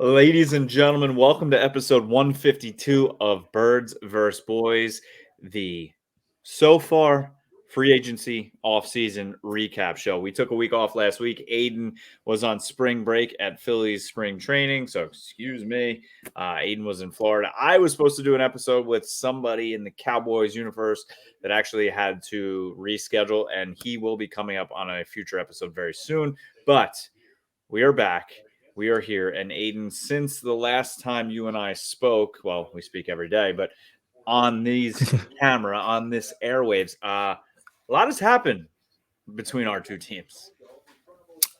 Ladies and gentlemen, welcome to episode 152 of Birds vs. Boys, the so far free agency offseason recap show. We took a week off last week. Aiden was on spring break at Philly's spring training, so excuse me. Aiden was in Florida. I was supposed to do an episode with somebody in the Cowboys universe that actually had to reschedule, and he will be coming up on a future episode very soon. But we are back. We are here. And Aiden, since the last time you and I spoke, well, we speak every day, but on these camera, on this airwaves, a lot has happened between our two teams.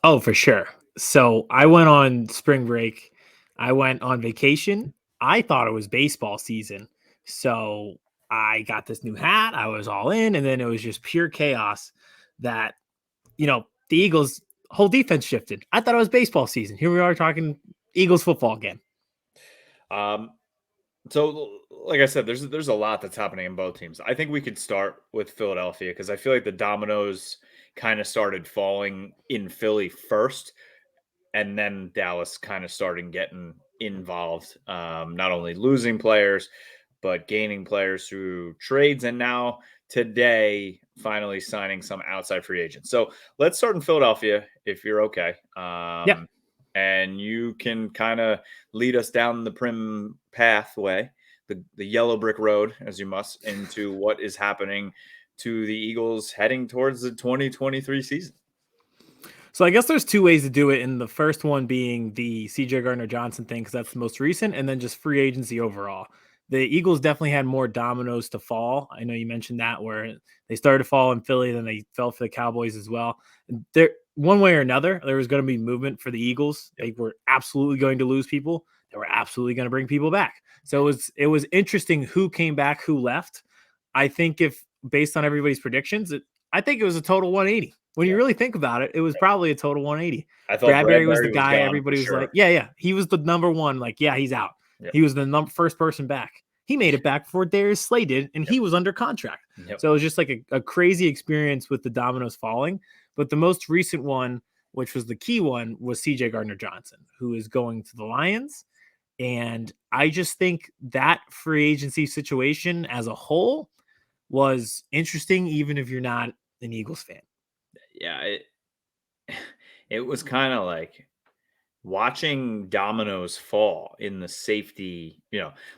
Oh, for sure. So I went on spring break. I went on vacation. I thought it was baseball season. So I got this new hat. I was all in. And then it was just pure chaos that, the Eagles' whole defense shifted. I thought it was baseball season. Here we are talking Eagles football again. So, like I said, there's a lot that's happening in both teams. I think we could start with Philadelphia because I feel like the dominoes kind of started falling in Philly first, and then Dallas kind of started getting involved, not only losing players, but gaining players through trades. And now today, finally signing some outside free agents. So let's start in Philadelphia, if you're okay. Yeah. And you can kind of lead us down the prim pathway, the yellow brick road, as you must, into what is happening to the Eagles heading towards the 2023 season. So I guess there's two ways to do it. And the first one being the CJ Gardner-Johnson thing, because that's the most recent, and then just free agency overall. The Eagles definitely had more dominoes to fall. I know you mentioned that, where they started to fall in Philly, then they fell for the Cowboys as well. There, one way or another, there was going to be movement for the Eagles. They were absolutely going to lose people. They were absolutely going to bring people back. So it was interesting who came back, who left. I think if based on everybody's predictions, I think it was a total 180. When you really think about it, it was probably a total 180. I thought Bradbury was the guy. Everybody was sure. like, yeah. He was the number one. Like, yeah, he's out. Yep. He was the first person back. He made it back before Darius Slay did, and he was under contract. Yep. So it was just like a crazy experience with the dominoes falling. But the most recent one, which was the key one, was CJ Gardner-Johnson, who is going to the Lions. And I just think that free agency situation as a whole was interesting, even if you're not an Eagles fan. Yeah, it was kind of like watching dominoes fall in the safety,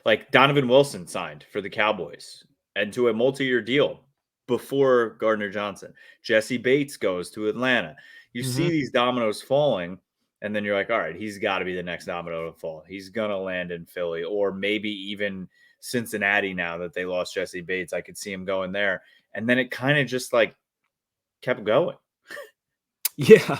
like Donovan Wilson signed for the Cowboys and to a multi-year deal before Gardner-Johnson. Jesse Bates goes to Atlanta. You see these dominoes falling, and then you're like, all right, he's got to be the next domino to fall. He's going to land in Philly or maybe even Cincinnati now that they lost Jesse Bates. I could see him going there. And then it kind of just like kept going. Yeah,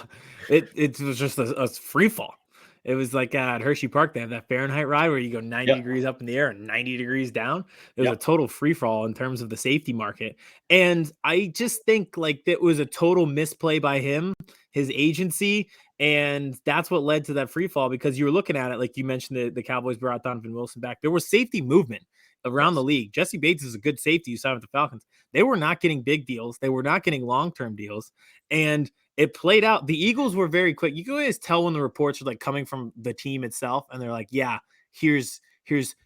it was just a free fall. It was like at Hershey Park, they have that Fahrenheit ride where you go 90 degrees up in the air and 90 degrees down. It was a total free fall in terms of the safety market. And I just think like that was a total misplay by him, his agency. And that's what led to that free fall, because you were looking at it, like you mentioned, the Cowboys brought Donovan Wilson back. There was safety movement around the league. Jesse Bates is a good safety you signed with the Falcons. They were not getting big deals. They were not getting long-term deals. And it played out. The Eagles were very quick. You can always tell when the reports are like coming from the team itself, and they're like, yeah, here's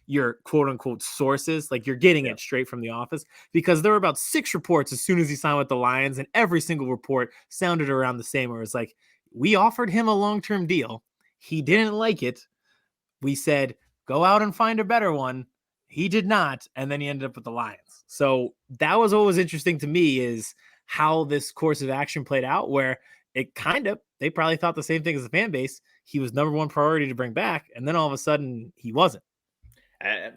your quote unquote sources. Like you're getting it straight from the office, because there were about 6 reports as soon as he signed with the Lions, and every single report sounded around the same, where it's like, we offered him a long-term deal. He didn't like it. We said, go out and find a better one. He did not. And then he ended up with the Lions. So that was what was interesting to me, is how this course of action played out, where they probably thought the same thing as the fan base. He was number one priority to bring back, and then all of a sudden he wasn't.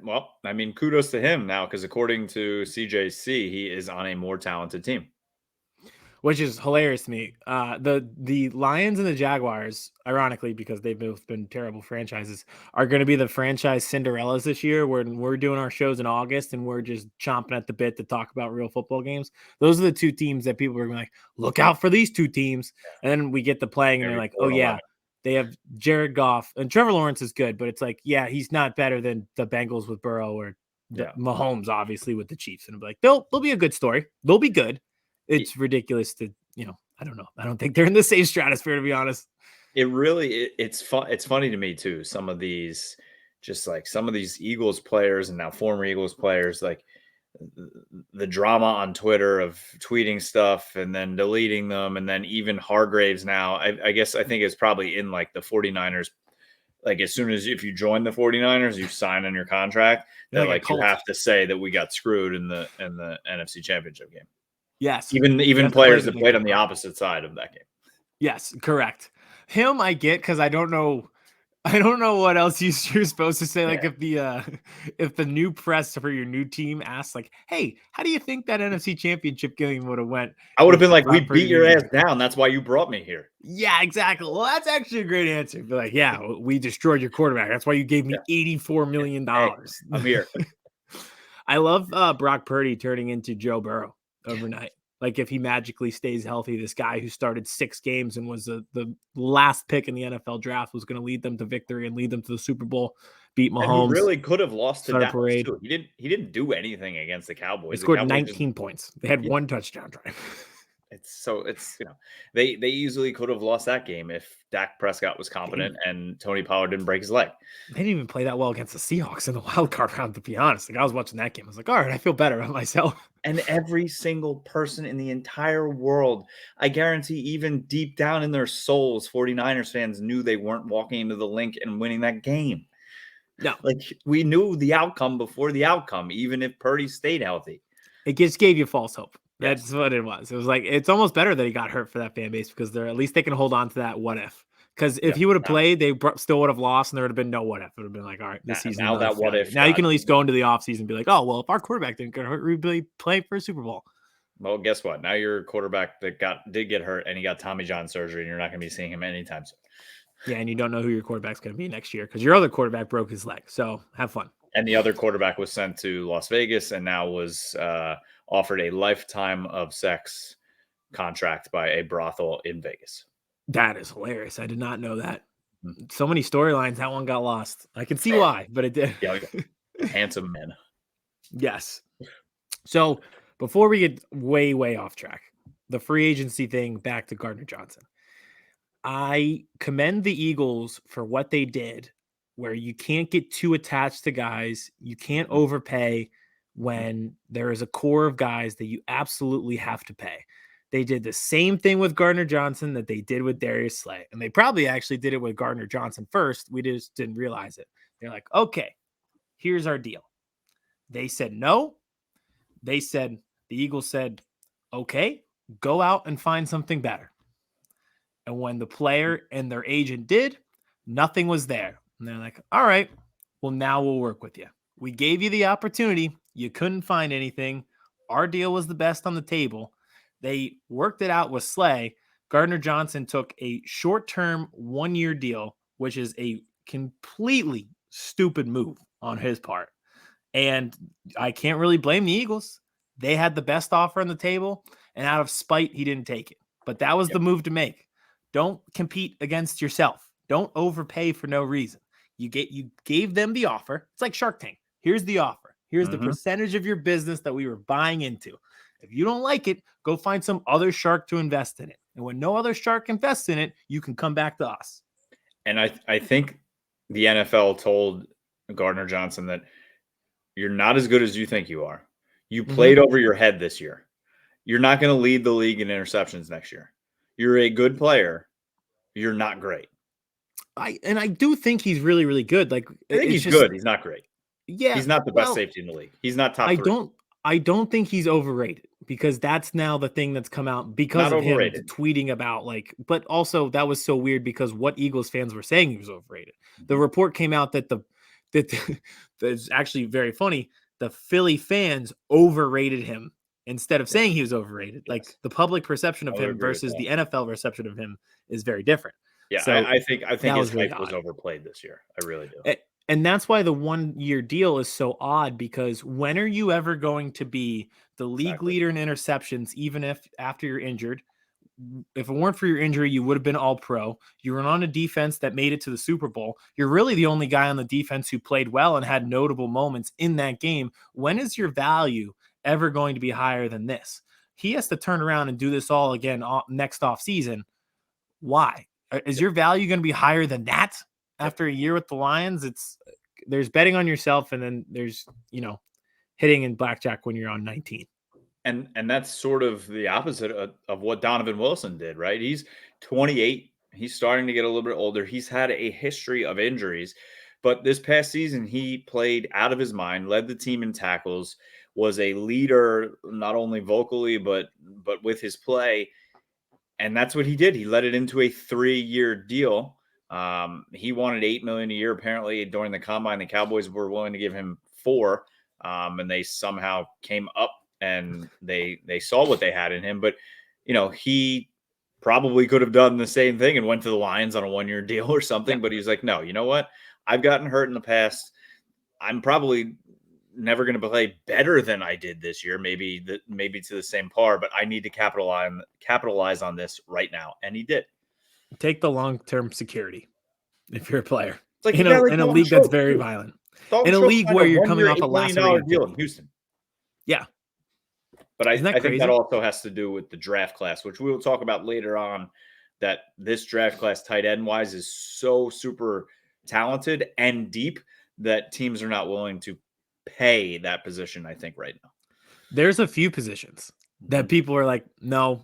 Well, I mean, kudos to him now, because according to CJC, he is on a more talented team, which is hilarious to me. The Lions and the Jaguars, ironically, because they've both been terrible franchises, are going to be the franchise Cinderellas this year, when we're doing our shows in August and we're just chomping at the bit to talk about real football games. Those are the two teams that people are going to like, look out for these two teams. And then we get to playing and they're like, oh yeah, they have Jared Goff, and Trevor Lawrence is good, but it's like, yeah, he's not better than the Bengals with Burrow or Mahomes, obviously, with the Chiefs. And I'm like, they'll be a good story. They'll be good. It's ridiculous to, I don't know. I don't think they're in the same stratosphere, to be honest. It's fun. It's funny to me too. Some of these Eagles players and now former Eagles players, like the drama on Twitter of tweeting stuff and then deleting them. And then even Hargraves now, I think it's probably in like the 49ers. Like as soon as if you join the 49ers, you sign on your contract that like you have to say that we got screwed in the NFC Championship game. Yes. Even players that played on the opposite side of that game. Yes, correct. Him I get because I don't know what else you're supposed to say. Like if the new press for your new team asks, like, "Hey, how do you think that NFC Championship game would have went?" I would have been like, "We beat your ass down. That's why you brought me here." Yeah, exactly. Well, that's actually a great answer. Be like, "Yeah, we destroyed your quarterback. That's why you gave me $84 million." Hey, I'm here. I love Brock Purdy turning into Joe Burrow overnight. Like if he magically stays healthy, this guy who started 6 games and was the last pick in the NFL draft was going to lead them to victory and lead them to the Super Bowl, beat Mahomes. And he really could have lost to Dallas too. He didn't do anything against the Cowboys. They scored 19 points. They had 1 touchdown drive. They easily could have lost that game if Dak Prescott was competent and Tony Pollard didn't break his leg. They didn't even play that well against the Seahawks in the wild card round, to be honest. Like I was watching that game. I was like, all right, I feel better about myself. And every single person in the entire world, I guarantee even deep down in their souls, 49ers fans knew they weren't walking into the link and winning that game. No. Like we knew the outcome before the outcome, even if Purdy stayed healthy. It just gave you false hope. That's what it was. It was like, it's almost better that he got hurt for that fan base because at least they can hold on to that what if. Because if he would have played, they still would have lost and there would have been no what if. It would have been like, all right, this season. Now that what if. Now you can at least go into the offseason and be like, oh, well, if our quarterback didn't get hurt, we'd be playing for a Super Bowl. Well, guess what? Now your quarterback that did get hurt and he got Tommy John surgery and you're not going to be seeing him anytime soon. Yeah, and you don't know who your quarterback's going to be next year because your other quarterback broke his leg. So have fun. And the other quarterback was sent to Las Vegas and now was offered a lifetime of sex contract by a brothel in Vegas. That is hilarious. I did not know that. So many storylines. That one got lost. I can see why, but it did. Yeah, handsome man. Yes. So before we get way, way off track, the free agency thing back to Gardner Johnson. I commend the Eagles for what they did, where you can't get too attached to guys. You can't overpay when there is a core of guys that you absolutely have to pay. They did the same thing with Gardner Johnson that they did with Darius Slay. And they probably actually did it with Gardner Johnson first. We just didn't realize it. They're like, okay, here's our deal. They said no. The Eagles said, okay, go out and find something better. And when the player and their agent did, nothing was there. And they're like, all right, well, now we'll work with you. We gave you the opportunity. You couldn't find anything. Our deal was the best on the table. They worked it out with Slay. Gardner Johnson took a short-term 1-year deal, which is a completely stupid move on his part. And I can't really blame the Eagles. They had the best offer on the table, and out of spite, he didn't take it. But that was the move to make. Don't compete against yourself. Don't overpay for no reason. You gave them the offer. It's like Shark Tank. Here's the offer. Here's the percentage of your business that we were buying into. If you don't like it, go find some other shark to invest in it. And when no other shark invests in it, you can come back to us. And I think the NFL told Gardner Johnson that you're not as good as you think you are. You played over your head this year. You're not going to lead the league in interceptions next year. You're a good player. You're not great. I do think he's really, really good. Like I think he's good. He's not great. Yeah. He's not the best safety in the league. He's not top 3. I don't think he's overrated because that's now the thing that's come out because of him tweeting about but also that was so weird because what Eagles fans were saying he was overrated. The report came out that that's actually very funny. The Philly fans overrated him instead of saying he was overrated. Yes. Like the public perception of him versus the NFL reception of him is very different. Yeah, so I think his hype was overplayed this year. I really do. And that's why the 1-year deal is so odd because when are you ever going to be the league leader in interceptions, even if after you're injured? If it weren't for your injury, you would have been all pro. You were on a defense that made it to the Super Bowl. You're really the only guy on the defense who played well and had notable moments in that game. When is your value ever going to be higher than this? He has to turn around and do this all again next off season. Why? Is your value going to be higher than that after a year with the Lions? There's betting on yourself, and then there's, hitting in blackjack when you're on 19. And that's sort of the opposite of what Donovan Wilson did, right? He's 28. He's starting to get a little bit older. He's had a history of injuries, but this past season he played out of his mind, led the team in tackles, was a leader not only vocally but with his play, and that's what he did. He led it into a 3-year deal. He wanted $8 million a year. Apparently, during the combine, the Cowboys were willing to give him $4 million, and they somehow came up and they saw what they had in him. But he probably could have done the same thing and went to the Lions on a 1-year deal or something. Yeah. But he's like, no, you know what? I've gotten hurt in the past. I'm probably never going to play better than I did this year. Maybe to the same par, but I need to capitalize on this right now, and he did. Take the long-term security if you're a player. It's like in a league that's very violent. In a league where you're coming off a lacerated deal in Houston. Yeah. But I think that also has to do with the draft class, which we will talk about later on, that this draft class tight end wise is so super talented and deep that teams are not willing to pay that position, I think, right now. There's a few positions that people are like, no,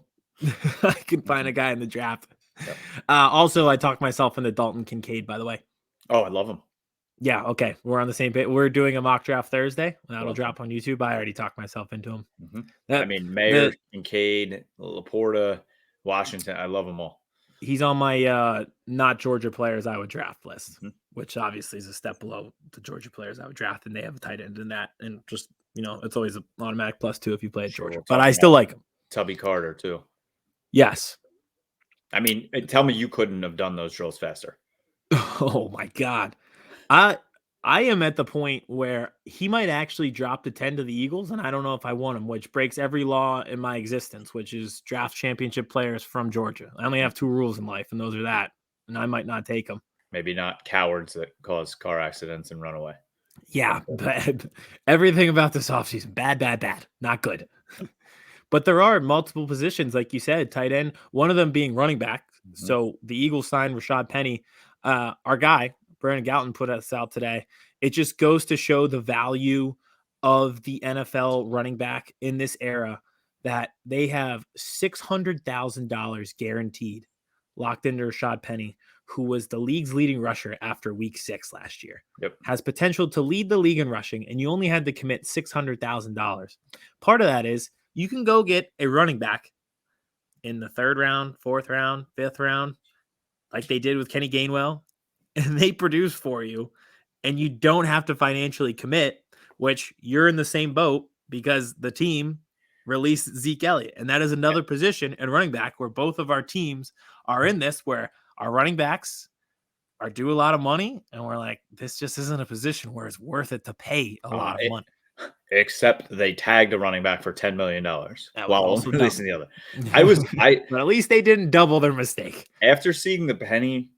I can find a guy in the draft. Yep. Also, I talked myself into Dalton Kincaid, by the way. Oh, I love him. Yeah, okay. We're on the same page. We're doing a mock draft Thursday. That'll drop on YouTube. I already talked myself into him. Mm-hmm. Mayer, Kincaid, Laporta, Washington. I love them all. He's on my not Georgia players I would draft list, which obviously is a step below the Georgia players I would draft, and they have a tight end in that. And just, it's always an automatic +2 if you play at Georgia. But I still like him. Tubby Carter, too. Yes. I mean, tell me you couldn't have done those drills faster. Oh, my God. I am at the point where he might actually drop to 10 to the Eagles, and I don't know if I want him, which breaks every law in my existence, which is draft championship players from Georgia. I only have 2 rules in life, and those are that, and I might not take them. Maybe not cowards that cause car accidents and run away. Yeah, but everything about this offseason, bad, not good. But there are multiple positions, like you said, tight end, one of them being running back. Mm-hmm. So the Eagles signed Rashad Penny. Our guy, Brandon Galton, put us out today. It just goes to show the value of the NFL running back in this era, that they have $600,000 guaranteed locked into Rashad Penny, who was the league's leading rusher after week 6 last year. Yep. Has potential to lead the league in rushing, and you only had to commit $600,000. Part of that is you can go get a running back in the 3rd round, 4th round, 5th round, like they did with Kenny Gainwell, and they produce for you, and you don't have to financially commit, which you're in the same boat because the team released Zeke Elliott. And that is another position in running back where both of our teams are in this, where our running backs are due a lot of money, and we're like, this just isn't a position where it's worth it to pay a lot of money. Except they tagged a running back for $10 million while also releasing the other. But at least they didn't double their mistake. After seeing the Penny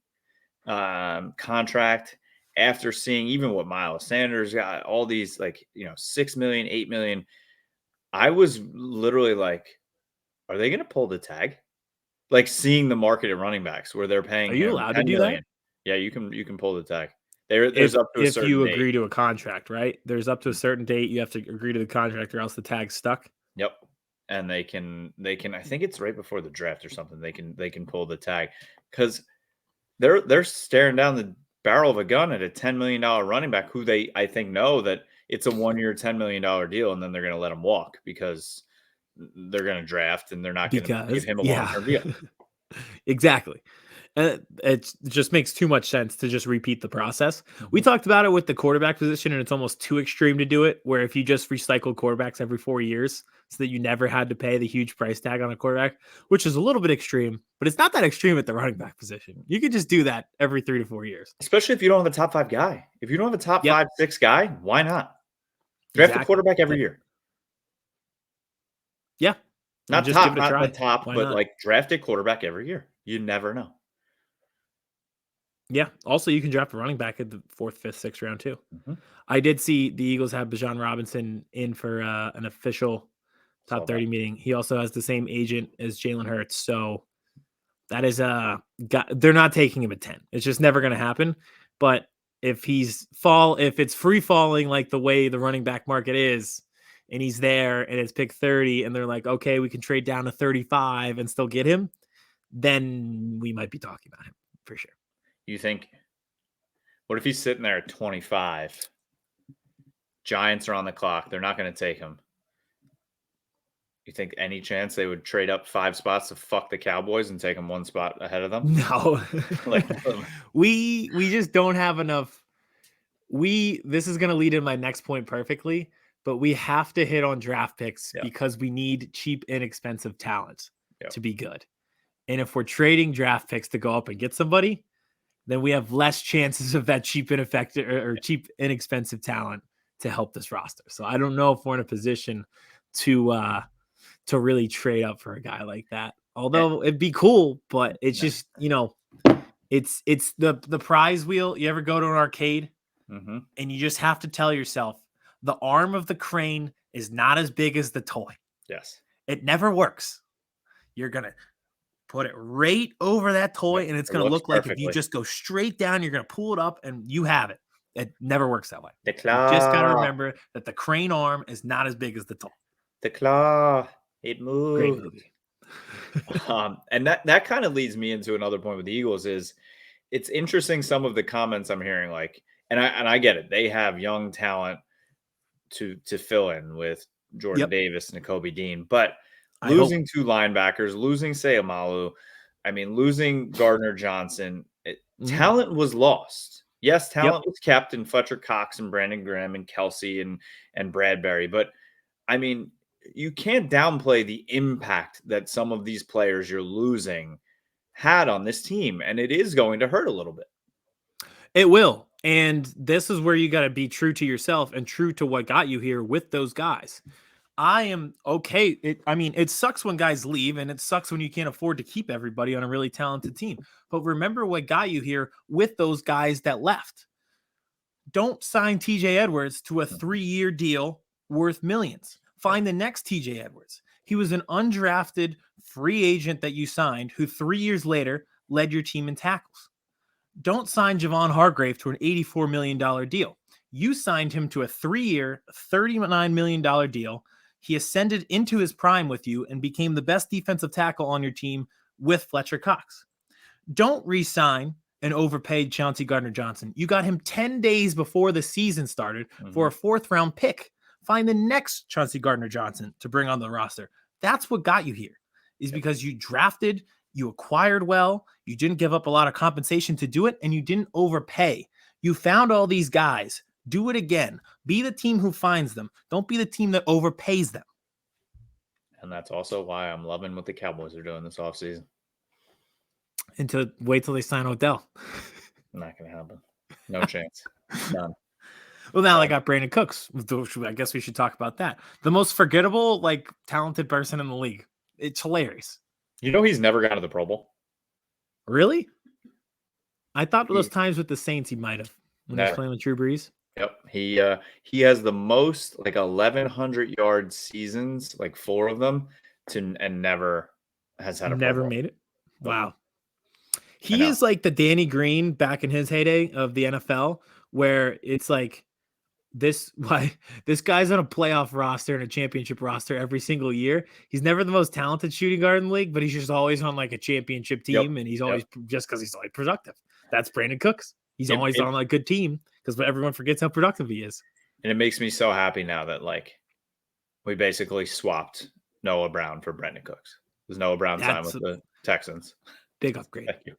contract, after seeing even what Miles Sanders got, all these, like, $6 million, $8 million, I was literally like, are they going to pull the tag? Like, seeing the market at running backs where they're paying. Are you allowed to do million. that? Yeah, you can pull the tag. There's up to a certain if you date. Agree to a contract, right? There's up to a certain date. You have to agree to the contract, or else the tag's stuck. Yep. And they can. I think it's right before the draft or something. They can pull the tag because they're staring down the barrel of a gun at a $10 million running back who I think know that it's a 1-year $10 million deal, and then they're going to let him walk because they're going to draft and they're not going to give him a long-term deal. Exactly. It just makes too much sense to just repeat the process. We talked about it with the quarterback position, and it's almost too extreme to do it, where if you just recycle quarterbacks every 4 years so that you never had to pay the huge price tag on a quarterback, which is a little bit extreme, but it's not that extreme at the running back position. You could just do that every 3 to 4 years. Especially if you don't have a top 5 guy. If you don't have a top 5, 6 guy, why not? Draft a quarterback every year. Yeah. Not the top, but like draft a quarterback every year. You never know. Yeah. Also, you can draft a running back at the 4th, 5th, 6th round too. Mm-hmm. I did see the Eagles have Bijan Robinson in for an official top 30 meeting. He also has the same agent as Jalen Hurts, so That is they're not taking him at 10. It's just never going to happen. But if if it's free falling like the way the running back market is, and he's there and it's pick 30 and they're like, okay, we can trade down to 35 and still get him, then we might be talking about him for sure. You think, what if he's sitting there at 25? Giants are on the clock. They're not going to take him. You think any chance they would trade up 5 spots to fuck the Cowboys and take them 1 spot ahead of them? No. we just don't have enough. This is going to lead in my next point perfectly, but we have to hit on draft picks because we need cheap, inexpensive talent to be good. And if we're trading draft picks to go up and get somebody, then we have less chances of that cheap, ineffective or cheap, inexpensive talent to help this roster. So I don't know if we're in a position to really trade up for a guy like that. Although it'd be cool, but it's just, it's the prize wheel. You ever go to an arcade and you just have to tell yourself the arm of the crane is not as big as the toy. Yes. It never works. You're going to put it right over that toy and it's going to look like if you just go straight down, you're going to pull it up and you have it. It never works that way. The claw. You just got to remember that the crane arm is not as big as the toy. The claw. It moves. Great movie. And that kind of leads me into another point with the Eagles is it's interesting some of the comments I'm hearing, like, and I get it. They have young talent to fill in with Jordan Davis and Nakobe Dean, but losing 2 linebackers, losing Sayamalu, losing Gardner Johnson, talent was lost. Yes, talent was kept in Fletcher Cox and Brandon Graham and Kelsey and Bradbury, but you can't downplay the impact that some of these players you're losing had on this team, and it is going to hurt a little bit. It will, and this is where you got to be true to yourself and true to what got you here with those guys. I am okay. It sucks when guys leave, and it sucks when you can't afford to keep everybody on a really talented team. But remember what got you here with those guys that left. Don't sign TJ Edwards to a 3-year deal worth millions. Find the next TJ Edwards. He was an undrafted free agent that you signed who 3 years later led your team in tackles. Don't sign Javon Hargrave to an $84 million deal. You signed him to a 3-year, $39 million deal. He ascended into his prime with you and became the best defensive tackle on your team with Fletcher Cox. Don't re-sign an overpaid Chauncey Gardner-Johnson. You got him 10 days before the season started for a 4th-round pick. Find the next Chauncey Gardner-Johnson to bring on the roster. That's what got you here, is because you drafted, you acquired well, you didn't give up a lot of compensation to do it, and you didn't overpay. You found all these guys. Do it again. Be the team who finds them. Don't be the team that overpays them. And that's also why I'm loving what the Cowboys are doing this offseason. And to wait till they sign Odell. Not going to happen. No chance. None. Well, now they got Brandon Cooks. I guess we should talk about that. The most forgettable, talented person in the league. It's hilarious. You know he's never gone to the Pro Bowl? Really? I thought those times with the Saints he might have when he was playing with Drew Brees. Yep. He has the most 1,100 yard seasons, 4 of them, and never has had a Pro Bowl. Made it. Wow. He is like the Danny Green back in his heyday of the NFL, where it's this guy's on a playoff roster and a championship roster every single year. He's never the most talented shooting guard in the league, but he's just always on a championship team, and he's always just because he's always productive. That's Brandon Cooks. He's always on a good team because everyone forgets how productive he is. And it makes me so happy now that we basically swapped Noah Brown for Brandon Cooks. There's Noah Brown signed with the Texans. Big upgrade. Thank you.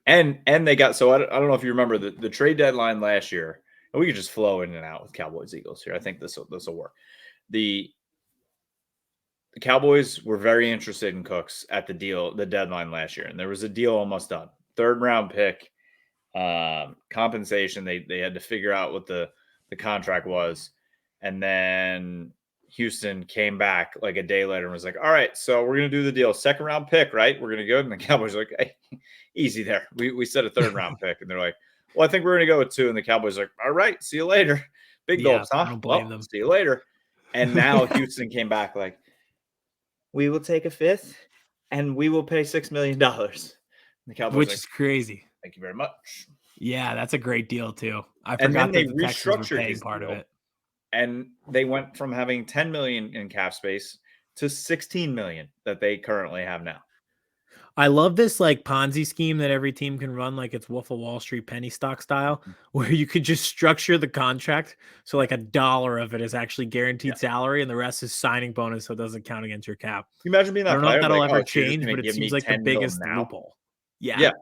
And they got, so I don't know if you remember the trade deadline last year, and we could just flow in and out with Cowboys Eagles here. I think this will work. The Cowboys were very interested in Cooks at the deadline last year, and there was a deal almost done. 3rd round pick, compensation. They had to figure out what the contract was, and then Houston came back a day later and was like, all right, so we're going to do the deal. 2nd round pick, right? We're going to go. And the Cowboys are like, hey, easy there. We said a 3rd round pick. And they're like, well, I think we're going to go with 2. And the Cowboys are like, all right, see you later. Big gulps, huh? I don't blame them. See you later. And now Houston came back we will take a 5th and we will pay $6 million. The Cowboys which like, is crazy. thank you very much. Yeah, that's a great deal too. I And then forgot they that the Texans were restructured paying his part of deal, it. and they went from having 10 million in cap space to 16 million that they currently have now. I love this like Ponzi scheme that every team can run, like it's Wolf of Wall Street penny stock style, where you could just structure the contract so like $1 of it is actually guaranteed salary and the rest is signing bonus, so it doesn't count against your cap. You imagine being I that don't know if player, that'll like, ever oh, so you're just change, gonna but it give seems me like the 10 mil biggest now? loophole. Yeah. Yeah.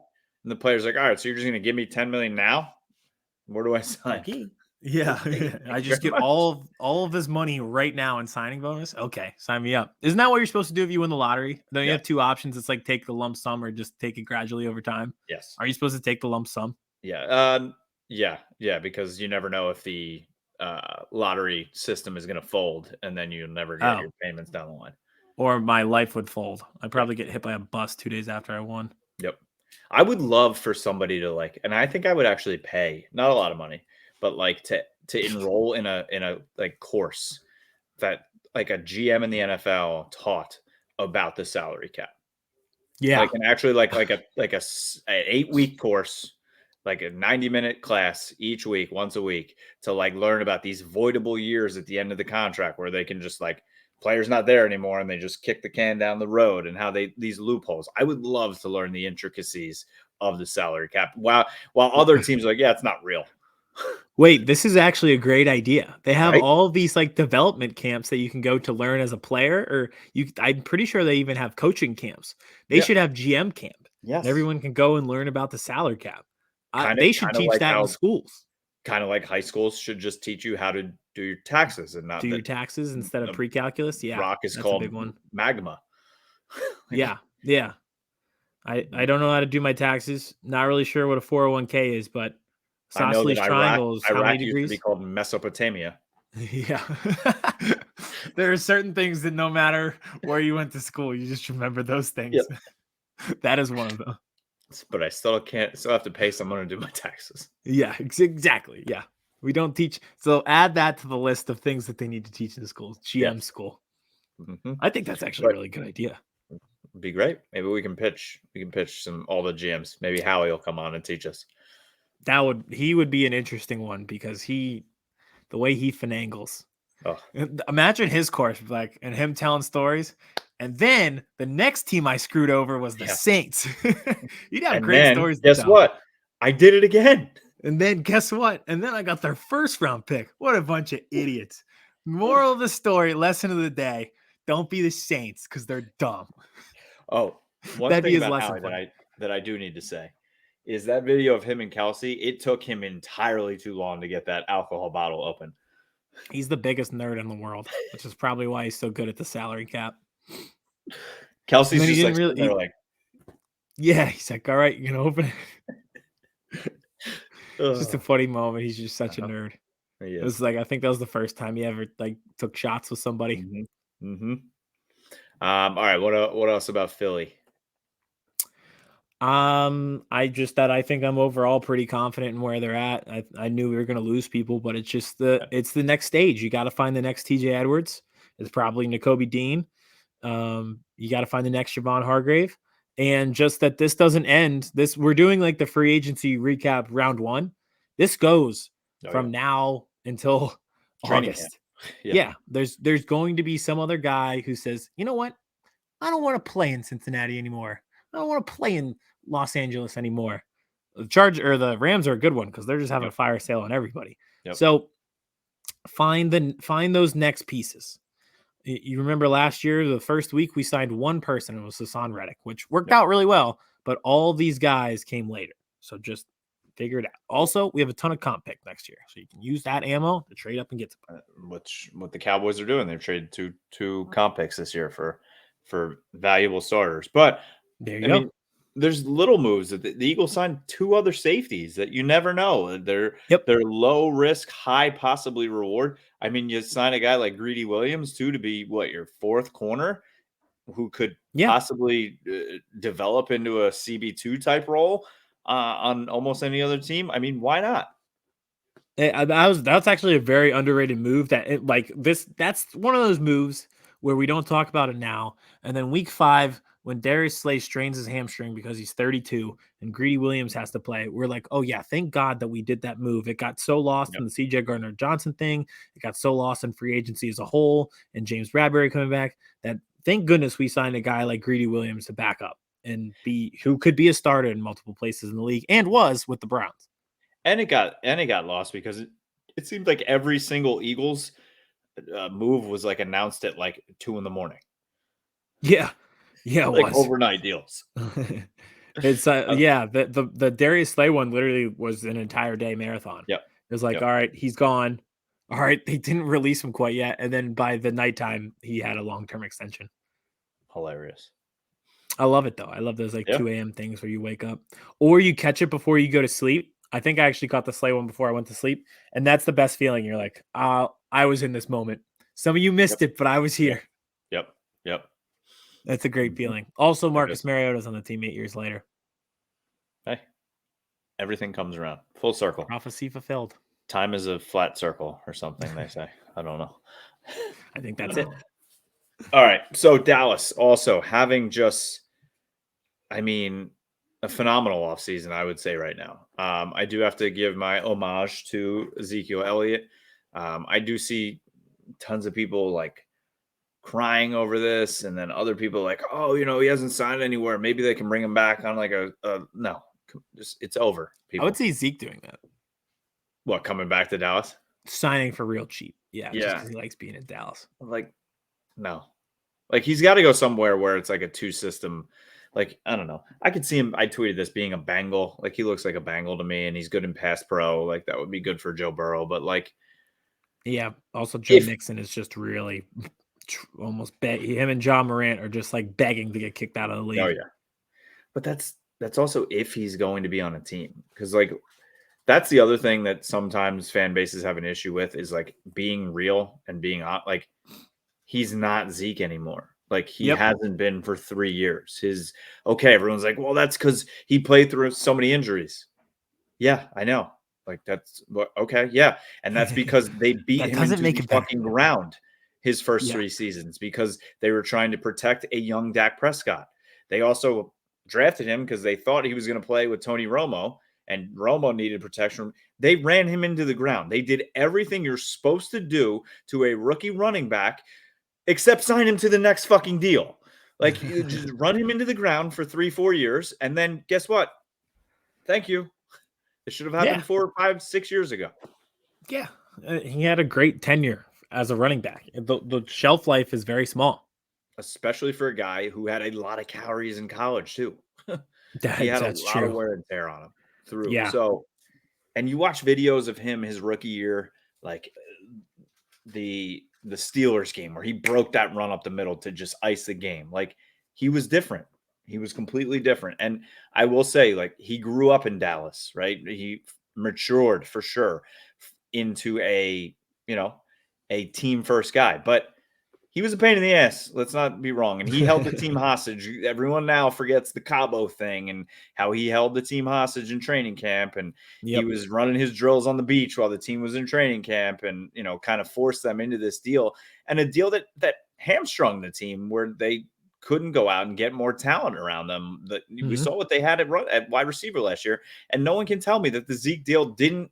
And the player's like, all right, so you're just gonna give me 10 million now? Where do I sign? Okay. Yeah. I just get all of this money right now in signing bonus. Okay, sign me up. Isn't that what you're supposed to do if you win the lottery? Don't you have two options? It's like take the lump sum or just take it gradually over time. Yes. Are you supposed to take the lump sum? Yeah. Yeah, because you never know if the lottery system is gonna fold, and then you never get your payments down the line. Or my life would fold. I'd probably get hit by a bus 2 days after I won. Yep. I would love for somebody to like, and I think I would actually pay not a lot of money, but like to enroll in a like course that like a GM in the NFL taught about the salary cap. Yeah. Like and actually like an 8-week course, like a 90-minute class each week, once a week, to like learn about these voidable years at the end of the contract where they can just like players not there anymore and they just kick the can down the road and how these loopholes. I would love to learn the intricacies of the salary cap. While other teams are like, yeah, it's not real. Wait, this is actually a great idea. They have Right? all of these like development camps that you can go to learn as a player, or I'm pretty sure they even have coaching camps. They should have GM camp. Yes. And everyone can go and learn about the salary cap. They should teach like that in schools. Kind of like high schools should just teach you how to do your taxes and not do your taxes instead of pre-calculus. Yeah, rock is that's called a big one. magma. Yeah. I don't know how to do my taxes. Not really sure what a 401k is, but isosceles triangles. How many degrees? Used to be called Mesopotamia. Yeah. There are certain things that no matter where you went to school, you just remember those things. Yep. That is one of them. But I still have to pay someone to do my taxes. Yeah, exactly. Yeah. We don't teach. So add that to the list of things that they need to teach in the schools. GM school. Mm-hmm. I think that's actually a really good idea. It'd be great. Maybe we can pitch all the GMs. Maybe Howie will come on and teach us. He would be an interesting one because the way he finagles. Oh. Imagine his course and him telling stories. And then the next team I screwed over was the Saints. You'd have great stories. Guess what? I did it again. And then guess what? And then I got their first round pick. What a bunch of idiots. Moral of the story, lesson of the day. Don't be the Saints because they're dumb. Oh, one thing about Howie that I do need to say is that video of him and Kelsey, it took him entirely too long to get that alcohol bottle open. He's the biggest nerd in the world, which is probably why he's so good at the salary cap. Kelsey's just like, yeah, he's like, all right, you're going to open it. It's just a funny moment. He's just such a nerd. It was like, I think that was the first time he ever like took shots with somebody. Mm-hmm. Mm-hmm. All right. What else about Philly? I think I'm overall pretty confident in where they're at. I knew we were going to lose people, but it's just it's the next stage. You got to find the next TJ Edwards. It's probably Nakobe Dean. You got to find the next Javon Hargrave, and just that this doesn't end. We're doing like the free agency recap round 1. This goes from now until August. Yeah. There's going to be some other guy who says, you know what? I don't want to play in Cincinnati anymore. I don't want to play in Los Angeles anymore. The Rams are a good one because they're just having a fire sale on everybody. Yep. So find those next pieces. You remember last year, the first week we signed one person. It was Hassan Reddick, which worked out really well. But all these guys came later. So just figure it out. Also, we have a ton of comp pick next year, so you can use that ammo to trade up and get some. Which what the Cowboys are doing. They've traded two comp picks this year for valuable starters. But there you go. There's little moves that the Eagles signed 2 other safeties that you never know. They're low risk, high possibly reward. I mean, you sign a guy like Greedy Williams too to be your 4th corner, who could possibly develop into a CB2 type role on almost any other team. I mean, why not? That's actually a very underrated move. That's one of those moves where we don't talk about it now, and then week 5 when Darius Slay strains his hamstring because he's 32 and Greedy Williams has to play, we're like, oh yeah, thank God that we did that move. It got so lost in the CJ Gardner-Johnson thing. It got so lost in free agency as a whole and James Bradbury coming back that thank goodness we signed a guy like Greedy Williams to back up and who could be a starter in multiple places in the league and was with the Browns. And it got lost because it seemed like every single Eagles move was like announced at like 2 a.m. Yeah. Yeah, it like was overnight deals. It's the Darius Slay one literally was an entire day marathon. Yep. It was like, all right, he's gone. All right, they didn't release him quite yet. And then by the nighttime, he had a long-term extension. Hilarious. I love it though. I love those 2 a.m. things where you wake up or you catch it before you go to sleep. I think I actually caught the Slay one before I went to sleep. And that's the best feeling. You're like, I was in this moment. Some of you missed it, but I was here. Yep. That's a great feeling. Also, Marcus Mariota's on the team 8 years later. Hey, everything comes around. Full circle. Prophecy fulfilled. Time is a flat circle or something, they say. I don't know. I think that's it. All right. So Dallas also having just, a phenomenal offseason, I would say right now. I do have to give my homage to Ezekiel Elliott. I do see tons of people like crying over this, and then other people like, oh, he hasn't signed anywhere. Maybe they can bring him back on like no, just it's over. People. I would see Zeke doing that. What, coming back to Dallas? Signing for real cheap. Yeah. Just because he likes being in Dallas. Like, no. Like, he's got to go somewhere where it's like a 2-system. Like, I don't know. I could see him. I tweeted this being a Bengal. Like, he looks like a Bengal to me, and he's good in pass pro. Like, that would be good for Joe Burrow. But, like, yeah. Also, Joe Mixon is just really almost him and John Morant are just like begging to get kicked out of the league. Oh, yeah. But that's also if he's going to be on a team. Because, like, that's the other thing that sometimes fan bases have an issue with is, like, being real and being like, he's not Zeke anymore. Like, he hasn't been for 3 years. Everyone's like, well, that's because he played through so many injuries. Yeah, I know. Like, that's okay. Yeah. And that's because they beat him into the fucking ground his first 3 seasons because they were trying to protect a young Dak Prescott. They also drafted him because they thought he was going to play with Tony Romo, and Romo needed protection. They ran him into the ground. They did everything you're supposed to do to a rookie running back, except sign him to the next fucking deal. Like, you just run him into the ground for 3-4 years, and then guess what? Thank you. It should have happened 4, 5, 6 years ago. Yeah, he had a great tenure as a running back. The shelf life is very small, especially for a guy who had a lot of calories in college too. He had a lot of wear and tear on him through. Yeah. So, and you watch videos of him his rookie year, like the Steelers game where he broke that run up the middle to just ice the game. Like, he was different. He was completely different. And I will say, like, he grew up in Dallas, right? He matured for sure into a team first guy, but he was a pain in the ass. Let's not be wrong. And he held the team hostage. Everyone now forgets the Cabo thing and how he held the team hostage in training camp. And he was running his drills on the beach while the team was in training camp and, kind of forced them into this deal, and a deal that hamstrung the team where they couldn't go out and get more talent around them. We saw what they had at wide receiver last year. And no one can tell me that the Zeke deal didn't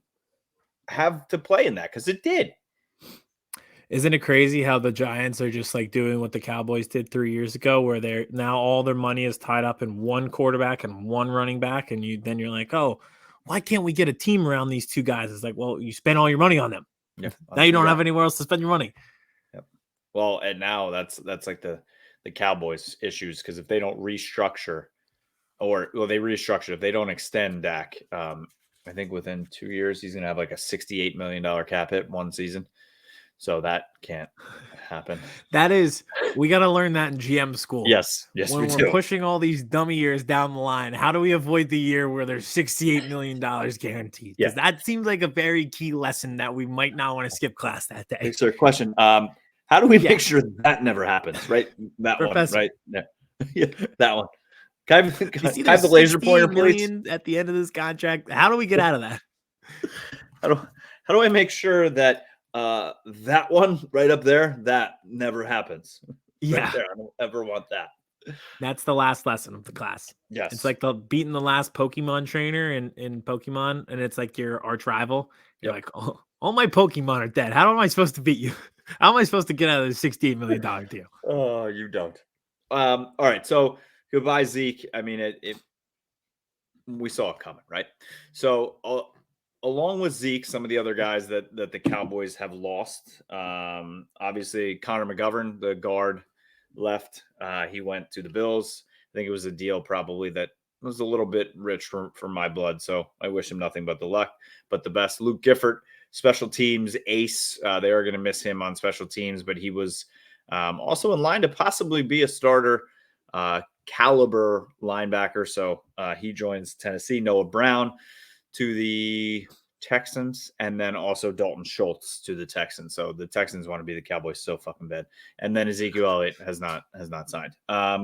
have to play in that, because it did. Isn't it crazy how the Giants are just like doing what the Cowboys did 3 years ago, where they're now all their money is tied up in one quarterback and one running back, and you're like, oh, why can't we get a team around these two guys? It's like, well, you spent all your money on them. Yeah, now you don't have anywhere else to spend your money. Yep. Well, and now that's like the Cowboys issues, because if they don't restructure, they restructure, if they don't extend Dak, I think within 2 years he's gonna have like a $68 million cap hit one season. So that can't happen. We got to learn that in GM school. Yes, when we're pushing all these dummy years down the line, how do we avoid the year where there's $68 million guaranteed? Because that seems like a very key lesson that we might not want to skip class that day. Thanks for the question. How do we make sure that never happens? Right, that Professor. One. Right, yeah, that one. Can I have the laser pointer, please? At the end of this contract, how do we get out of that? How do I make sure that that one right up there, that never happens? Yeah. Right there. I don't ever want that. That's the last lesson of the class. Yes. It's like beating the last Pokemon trainer in Pokemon, and it's like your arch rival. You're like, oh, all my Pokemon are dead. How am I supposed to beat you? How am I supposed to get out of this $68 million deal? Oh, you don't. All right. So goodbye, Zeke. I mean, we saw it coming, right? So along with Zeke, some of the other guys that the Cowboys have lost. Obviously, Connor McGovern, the guard, left. He went to the Bills. I think it was a deal probably that was a little bit rich for my blood. So I wish him nothing but the luck, but the best. Luke Gifford, special teams ace. They are going to miss him on special teams, but he was also in line to possibly be a starter caliber linebacker. So he joins Tennessee. Noah Brown to the Texans, and then also Dalton Schultz to the Texans. So the Texans want to be the Cowboys so fucking bad. And then Ezekiel Elliott has not signed.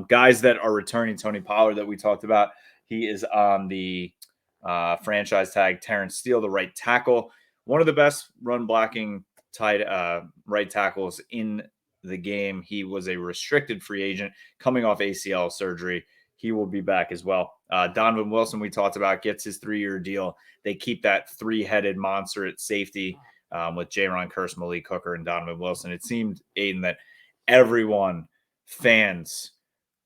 Guys that are returning, Tony Pollard that we talked about, he is on the franchise tag. Terrence Steele, the right tackle, one of the best run blocking tight right tackles in the game. He was a restricted free agent coming off ACL surgery. He will be back as well. Donovan Wilson, we talked about, gets his 3-year deal. They keep that three-headed monster at safety with Jaron Kearse, Malik Hooker, and Donovan Wilson. It seemed, Aiden, that everyone, fans,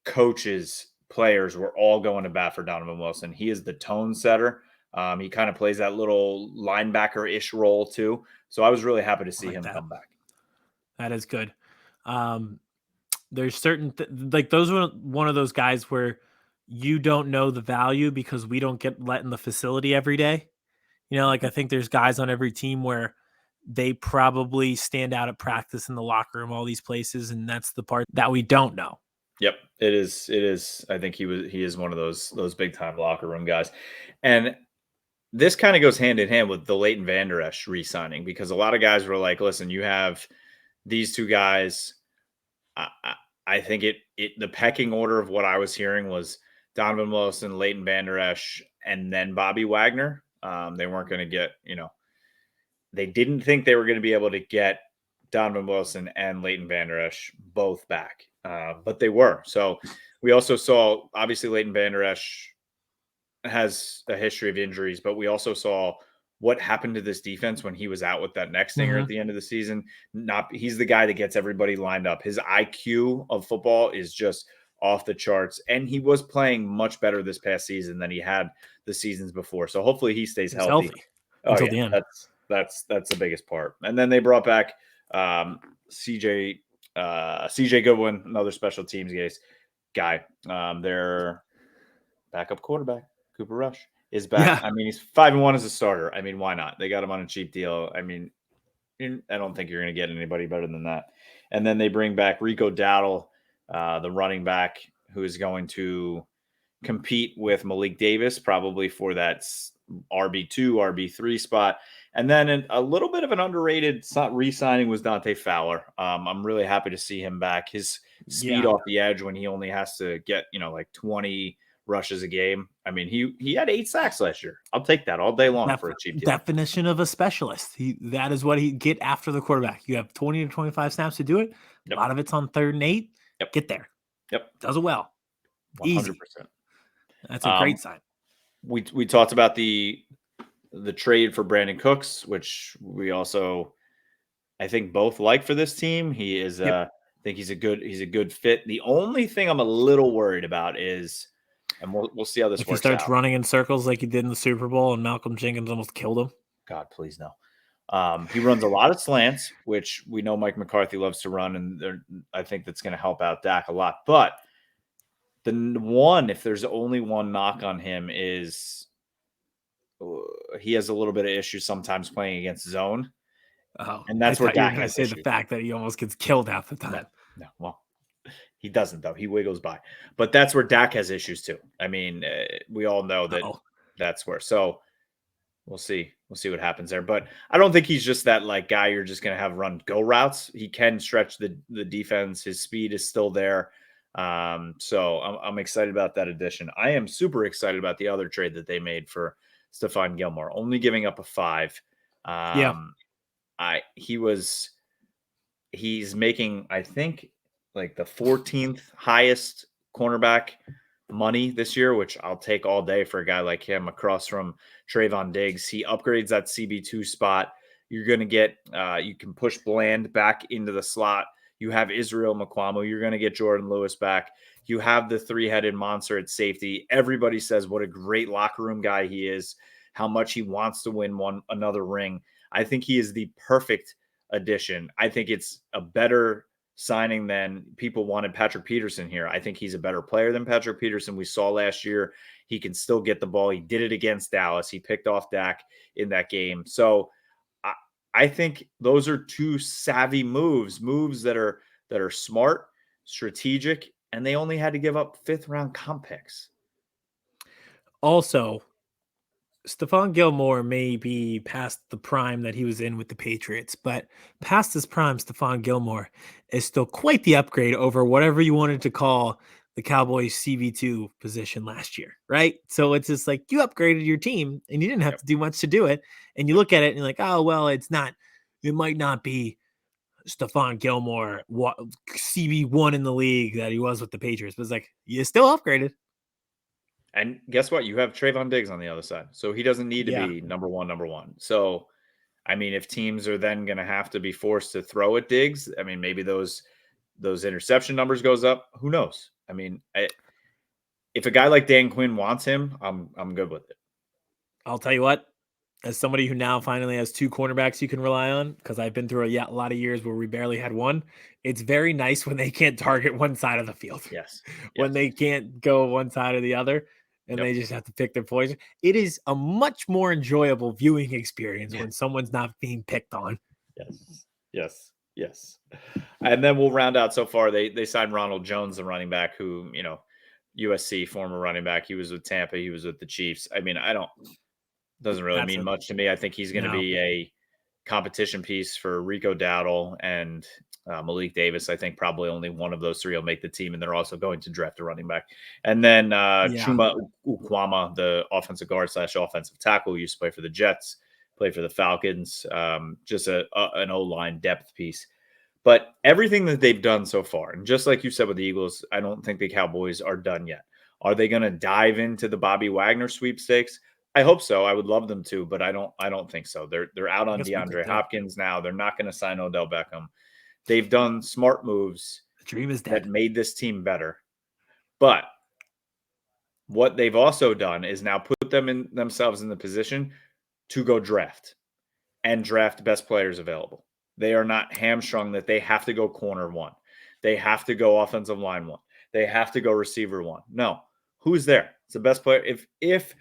coaches, players, were all going to bat for Donovan Wilson. He is the tone setter. He kind of plays that little linebacker-ish role too. So I was really happy to see him come back. That is good. There's certain like those were one of those guys where you don't know the value because we don't get let in the facility every day. Like I think there's guys on every team where they probably stand out at practice, in the locker room, all these places, and that's the part that we don't know. Yep, it is. I think he is one of those big time locker room guys, and this kind of goes hand in hand with the Leighton Vander Esch re-signing, because a lot of guys were like, "Listen, you have these two guys." I think the pecking order of what I was hearing was Donovan Wilson, Leighton Vander Esch, and then Bobby Wagner. They weren't going to get, they didn't think they were going to be able to get Donovan Wilson and Leighton Vander Esch both back, but they were. So we also saw, obviously, Leighton Vander Esch has a history of injuries, but we also saw what happened to this defense when he was out with that neck stinger at the end of the season. He's the guy that gets everybody lined up. His IQ of football is just off the charts, and he was playing much better this past season than he had the seasons before. So hopefully he stays healthy. Until the end. That's the biggest part. And then they brought back CJ Goodwin, another special teams guy. Their backup quarterback, Cooper Rush, is back. Yeah. I mean, he's 5-1 as a starter. I mean, why not? They got him on a cheap deal. I mean, I don't think you're going to get anybody better than that. And then they bring back Rico Dowdle, the running back, who is going to compete with Malik Davis probably for that RB2, RB3 spot. And then a little bit of an underrated re-signing was Dante Fowler. I'm really happy to see him back. His speed off the edge when he only has to get, like 20 rushes a game. I mean, he had 8 sacks last year. I'll take that all day long for a cheap deal. Definition of a specialist. That is what he get after the quarterback. You have 20 to 25 snaps to do it. Yep. A lot of it's on 3rd and 8. Yep. Get there. Yep. Does it well. 100%. Easy. That's a great sign. We talked about the trade for Brandon Cooks, which we also, I think, both like for this team. He is I think he's a good fit. The only thing I'm a little worried about is, and we'll see how this works out. If he starts running in circles like he did in the Super Bowl and Malcolm Jenkins almost killed him. God, please no. He runs a lot of slants, which we know Mike McCarthy loves to run, and I think that's going to help out Dak a lot. But if there's only one knock on him, is he has a little bit of issues sometimes playing against zone. Oh, and that's where Dak has issues. The fact that he almost gets killed half the time. No, well, he doesn't, though. He wiggles by. But that's where Dak has issues too. I mean, we all know that that's where. So we'll see. We'll see what happens there. But I don't think he's just that guy you're just going to have run go routes. He can stretch the defense. His speed is still there. So I'm excited about that addition. I am super excited about the other trade that they made for Stephon Gilmore, only giving up a 5. He's making, I think, the 14th highest cornerback money this year, which I'll take all day for a guy like him across from Trayvon Diggs. He upgrades that CB2 spot. You're going to get, you can push Bland back into the slot. You have Israel Mukuamu. You're going to get Jordan Lewis back. You have the three-headed monster at safety. Everybody says what a great locker room guy he is, how much he wants to win another ring. I think he is the perfect addition. I think it's a better signing than people wanted Patrick Peterson here. I think he's a better player than Patrick Peterson. We saw last year he can still get the ball. He did it against Dallas. He picked off Dak in that game. So I think those are two savvy moves that are smart, strategic, and they only had to give up 5th-round comp picks. Also, Stephon Gilmore may be past the prime that he was in with the Patriots, but past his prime, Stephon Gilmore is still quite the upgrade over whatever you wanted to call the Cowboys CB2 position last year, right? So it's just like you upgraded your team and you didn't have to do much to do it. And you look at it and you're like, oh, well, it might not be Stephon Gilmore, CB1 in the league that he was with the Patriots, but it's like, you still upgraded. And guess what? You have Trayvon Diggs on the other side. So he doesn't need to be number one. So, I mean, if teams are then going to have to be forced to throw at Diggs, I mean, maybe those interception numbers goes up. Who knows? I mean, if a guy like Dan Quinn wants him, I'm good with it. I'll tell you what, as somebody who now finally has 2 cornerbacks you can rely on, because I've been through a lot of years where we barely had one, it's very nice when they can't target one side of the field. Yes. When they can't go one side or the other and they just have to pick their poison. It is a much more enjoyable viewing experience when someone's not being picked on. Yes. And then we'll round out so far. They signed Ronald Jones, the running back, who, USC former running back. He was with Tampa. He was with the Chiefs. I mean, doesn't really mean much to me. I think he's going to be a competition piece for Rico Dowdle and Malik Davis. I think probably only one of those 3 will make the team, and they're also going to draft a running back. And then Chuma Ukwama, the offensive guard / offensive tackle, who used to play for the Jets, played for the Falcons, just an O-line depth piece. But everything that they've done so far, and just like you said with the Eagles, I don't think the Cowboys are done yet. Are they going to dive into the Bobby Wagner sweepstakes? I hope so. I would love them to, but I don't think so. They're out on DeAndre Hopkins now. They're not going to sign Odell Beckham. They've done smart moves. The dream is dead. That made this team better. But what they've also done is now put themselves in the position to go draft and draft best players available. They are not hamstrung that they have to go corner 1. They have to go offensive line 1. They have to go receiver 1. No. Who's there? It's the best player. If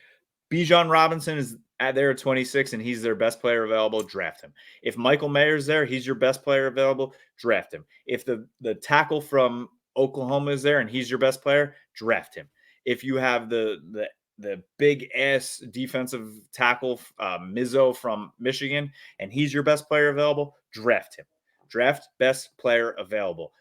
Bijan Robinson is there at 26 and he's their best player available, draft him. If Michael Mayer's there, he's your best player available, draft him. If the tackle from Oklahoma is there and he's your best player, draft him. If you have the big ass defensive tackle, Mizzo from Michigan, and he's your best player available, draft him. Draft best player available.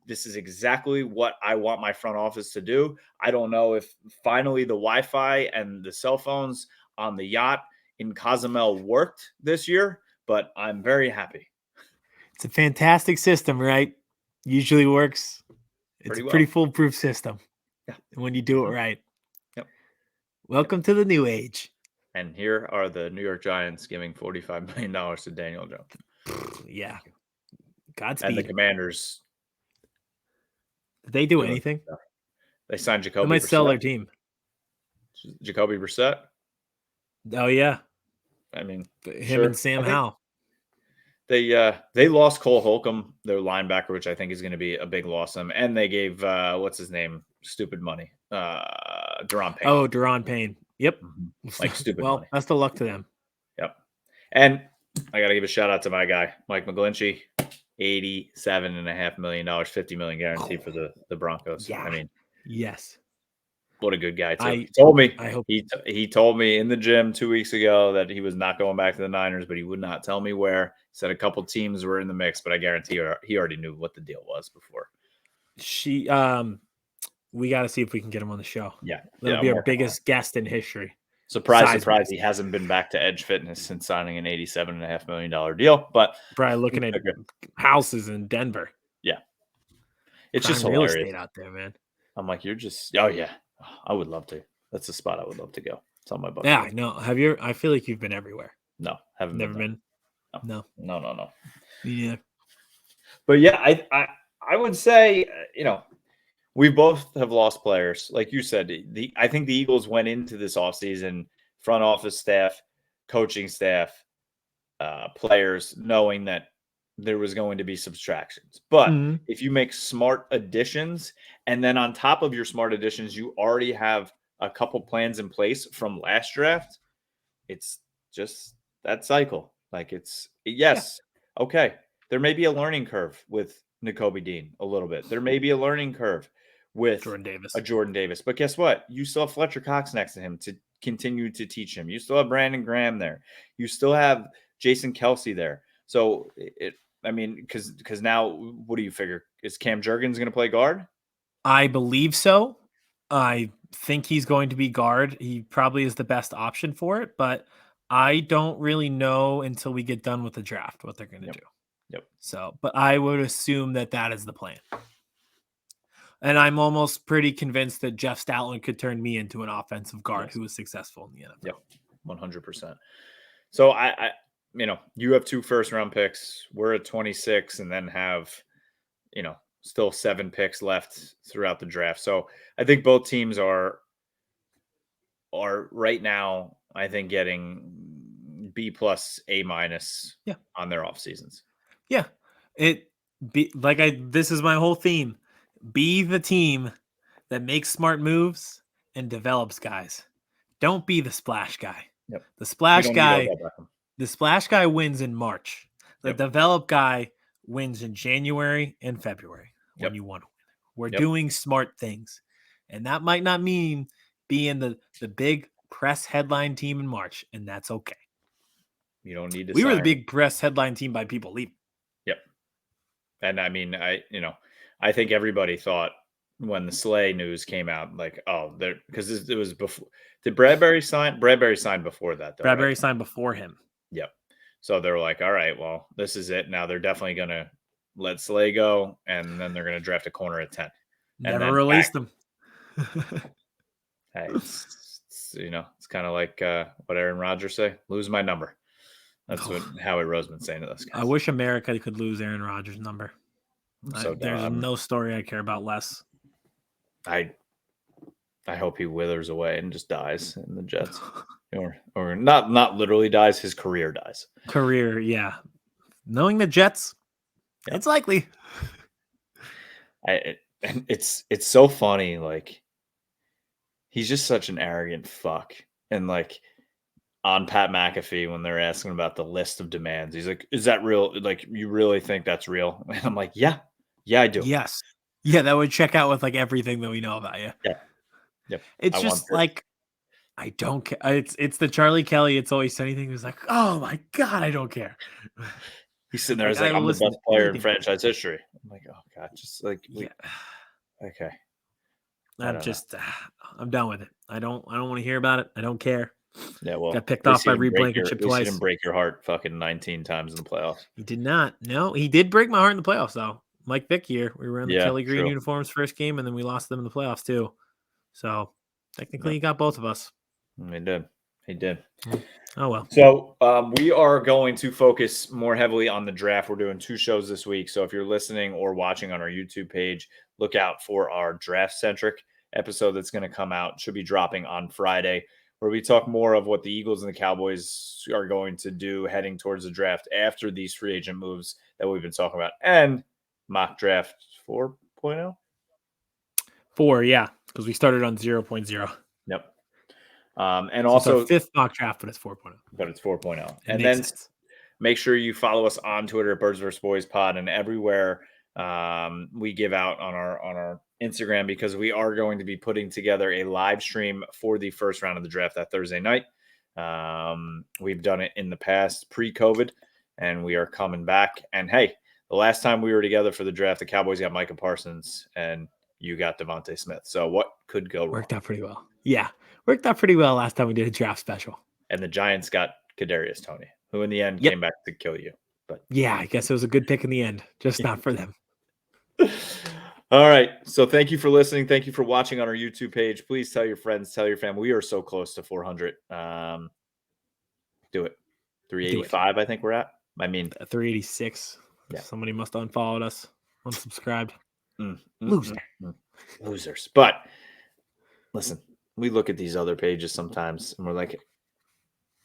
This is exactly what I want my front office to do. I don't know if finally the Wi-Fi and the cell phones on the yacht in Cozumel worked this year, but I'm very happy. It's a fantastic system, right? Usually works. It's a pretty foolproof system. Yeah. When you do it right. Yep. Welcome to the new age. And here are the New York Giants giving $45 million to Daniel Jones. Yeah. Godspeed. And the Commanders. Did they do anything? They signed Jacoby They might Brissett. sell their team. Jacoby Brissett. Oh, yeah. I mean, him and Sam Howell. They lost Cole Holcomb, their linebacker, which I think is going to be a big loss. And they gave what's his name, stupid money, Daron Payne. Oh, Daron Payne. Yep. Like stupid money. Best of luck to them. Yep. And I got to give a shout out to my guy, Mike McGlinchey, $87.5 million, $50 million guaranteed for the Broncos. Yeah. I mean, yes. What a good guy too. He told me. I hope he told me in the gym 2 weeks ago that he was not going back to the Niners, but he would not tell me where. He said a couple teams were in the mix, but I guarantee he already knew what the deal was before. We got to see if we can get him on the show. Yeah, that'll be our biggest guest in history. Surprise! He hasn't been back to Edge Fitness since signing an $87.5 million deal. But probably looking at houses in Denver. Yeah, it's Prime just real hilarious estate out there, man. I'm like, you're just, oh yeah, I would love to. That's the spot I would love to go. It's on my bucket Yeah, list. no. Have you? I feel like you've been everywhere. No, haven't Never been been. there. No. No. Yeah. But yeah, I would say, we both have lost players. Like you said, I think the Eagles went into this offseason, front office staff, coaching staff, players, knowing that there was going to be subtractions. But Mhm. if you make smart additions, and then on top of your smart additions, you already have a couple plans in place from last draft, it's just that cycle. Like Yeah. yes, okay. There may be a learning curve with Nakobe Dean a little bit. There may be a learning curve with Jordan Davis. a Jordan Davis. But guess what? You still have Fletcher Cox next to him to continue to teach him. You still have Brandon Graham there. You still have Jason Kelsey there. So because now what do you figure? Is Cam Jurgens going to play guard? I believe so. I think he's going to be guard. He probably is the best option for it, but I don't really know until we get done with the draft what they're going to do. Yep. So, but I would assume that is the plan. And I'm almost pretty convinced that Jeff Stoutland could turn me into an offensive guard who was successful in the NFL. Yep, 100%. So I you have 2 first-round picks. We're at 26, and then have, still 7 picks left throughout the draft. So I think both teams are right now, I think, getting B+, A- on their off seasons. Yeah, this is my whole theme. Be the team that makes smart moves and develops guys. Don't be the splash guy. Yep. The splash guy wins in March. The develop guy wins in January and February when you want to win. We're doing smart things. And that might not mean being the big press headline team in March, and that's okay. You don't need to We were the big press headline team by people leaving. Yep. And I mean, I think everybody thought when the Slay news came out, like, oh, because it was before. Did Bradbury sign? Bradbury signed before that, though. Bradbury right? signed before him. Yep. So they're like, all right, well, this is it. Now they're definitely going to let Slay go, and then they're going to draft a corner at 10. Never released them. Hey, it's kind of like what Aaron Rodgers say: lose my number. That's what Howie Roseman's saying to those guys. I wish America could lose Aaron Rodgers' number. There's no story I care about less. I hope he withers away and just dies in the Jets, or not literally dies. His career dies. Yeah. Knowing the Jets, it's likely. It's so funny. Like, he's just such an arrogant fuck, and like, on Pat McAfee, when they're asking about the list of demands, he's like, "Is that real? Like, you really think that's real?" And I'm like, "Yeah, I do." Yes, yeah, that would check out with like everything that we know about you. Yeah, yep. It's just like, I don't care. It's the Charlie Kelly. It's always anything. Who's like, oh my god, I don't care. He's sitting there, like, I'm the best player in franchise history. I'm like, oh god, just like, okay. I'm done with it. I don't want to hear about it. I don't care. Yeah, well, got picked off by Reed Blankenship twice. He didn't break your heart fucking 19 times in the playoffs. He did not. No, he did break my heart in the playoffs, though. Mike Vick here. We were in the Kelly Green uniforms first game, and then we lost them in the playoffs, too. So, technically, he got both of us. He did. Oh, well. So, we are going to focus more heavily on the draft. We're doing 2 shows this week. So, if you're listening or watching on our YouTube page, look out for our draft-centric episode that's going to come out. Should be dropping on Friday, where we talk more of what the Eagles and the Cowboys are going to do heading towards the draft after these free agent moves that we've been talking about, and mock draft 4.0. 4, yeah, because we started on 0.0. Yep. And so also, it's our 5th mock draft, but it's 4.0. But it's 4.0. And then make sure you follow us on Twitter at Birds vs. Boys Pod, and everywhere we give out on our Instagram, because we are going to be putting together a live stream for the first round of the draft that Thursday night. We've done it in the past pre-COVID, and we are coming back. And hey, the last time we were together for the draft, the Cowboys got Micah Parsons, and you got Devontae Smith. So what could go wrong? Worked out pretty well. Yeah, worked out pretty well last time we did a draft special. And the Giants got Kadarius Toney, who in the end came back to kill you. But yeah, I guess it was a good pick in the end, just not for them. All right. So thank you for listening. Thank you for watching on our YouTube page. Please tell your friends, tell your family. We are so close to 400. Do it. 385, I think we're at. I mean, 386. Yeah. Somebody must have unfollowed us, unsubscribed. Loser. Losers. But listen, we look at these other pages sometimes and we're like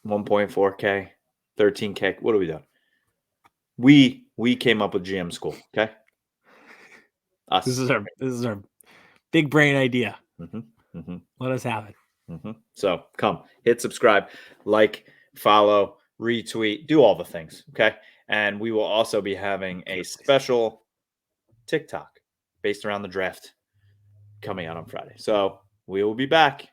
1.4K, 13K. What are we doing? We came up with GM school. Okay. Us. This is our big brain idea. Let us have it. So come hit subscribe, like, follow, retweet, do all the things. Okay. And we will also be having a special TikTok based around the draft coming out on Friday. So we will be back.